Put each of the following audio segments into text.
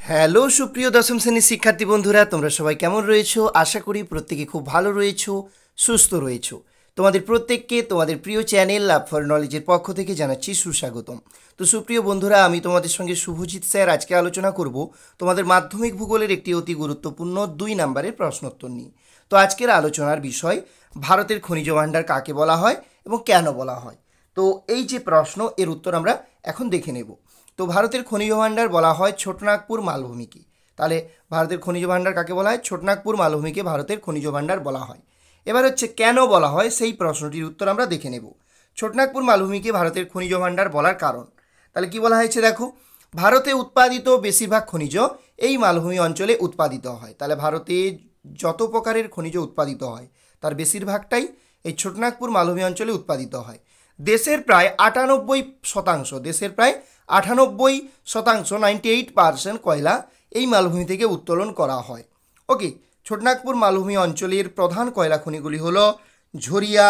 Hello সুপ্রিয় দশম শ্রেণীর শিক্ষার্থী বন্ধুরা, তোমরা সবাই কেমন রয়েছো? আশা করি প্রত্যেকে খুব ভালো রয়েছো, সুস্থ রয়েছো। তোমাদের প্রত্যেককে তোমাদের প্রিয় চ্যানেল লাভ ফর নলেজের পক্ষ থেকে জানাচ্ছি সুস্বাগতম। তো সুপ্রিয় বন্ধুরা, আমি তোমাদের সঙ্গে শুভজিৎ স্যার আজকে আলোচনা করব তোমাদের মাধ্যমিক ভূগোলের একটি অতি গুরুত্বপূর্ণ 2 নম্বরের প্রশ্নোত্তর নিয়ে। তো আজকের আলোচনার বিষয় ভারতের খনিজ ভাণ্ডার কাকে বলা হয় এবং কেন বলা হয়। তো এই যে প্রশ্ন, এর উত্তর আমরা এখন দেখে নেব। তো ভারতের খনিজ ভাণ্ডার বলা হয় ছোটনাগপুর মালভূমিকে। তাহলে ভারতের খনিজ ভাণ্ডার কাকে বলা হয়? ছোটনাগপুর মালভূমিকে ভারতের খনিজ ভাণ্ডার বলা হয়। এবার হচ্ছে কেন বলা হয়, সেই প্রশ্নটির উত্তর আমরা দেখে নেব। ছোটনাগপুর মালভূমিকে ভারতের খনিজ ভাণ্ডার বলার কারণ, তাহলে কি বলা হয়েছে দেখো, ভারতে উৎপাদিত বেশিরভাগ খনিজ এই মালভূমি অঞ্চলে উৎপাদিত হয়। তাহলে ভারতে যত প্রকারের খনিজ উৎপাদিত হয় তার বেশিরভাগটাই এই ছোটনাগপুর মালভূমি অঞ্চলে উৎপাদিত হয়। দেশের প্রায় 98% 98% কয়লা এই মালভূমি থেকে উত্তোলন করা হয়। ওকে, ছোটনাগপুর মালভূমি অঞ্চলের প্রধান কয়লা খনিগুলি হলো ঝরিয়া,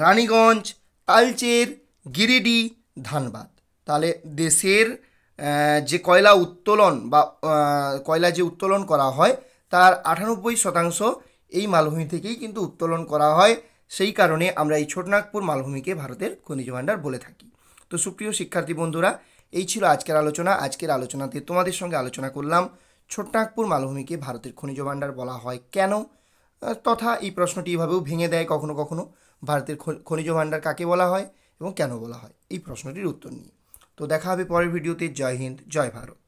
রানীগঞ্জ, তালচের, গিরিডি, ধানবাদ। তাহলে দেশের যে কয়লা উত্তোলন বা কয়লা যে উত্তোলন করা হয় তার 98% এই মালভূমি থেকেই কিন্তু উত্তোলন করা হয়। সেই কারণে আমরা এই ছোটনাগপুর মালভূমিকে ভারতের খনিজ ভাণ্ডার বলে থাকি। তো সুপ্রিয় শিক্ষার্থী বন্ধুরা, এই ছিল আজকের আলোচনা। আজকের আলোচনাতে তোমাদের সঙ্গে আলোচনা করলাম ছোটনাগপুর মালভূমিকে ভারতের খনিজ ভাণ্ডার বলা হয় কেন, তথা এই প্রশ্নটি এভাবেও ভেঙে দেয় কখনো কখনো, ভারতের খনিজ ভাণ্ডার কাকে বলা হয় এবং কেন বলা হয়, এই প্রশ্নটির উত্তর নিয়ে। তো দেখা হবে পরের ভিডিওতে। জয় হিন্দ, জয় ভারত।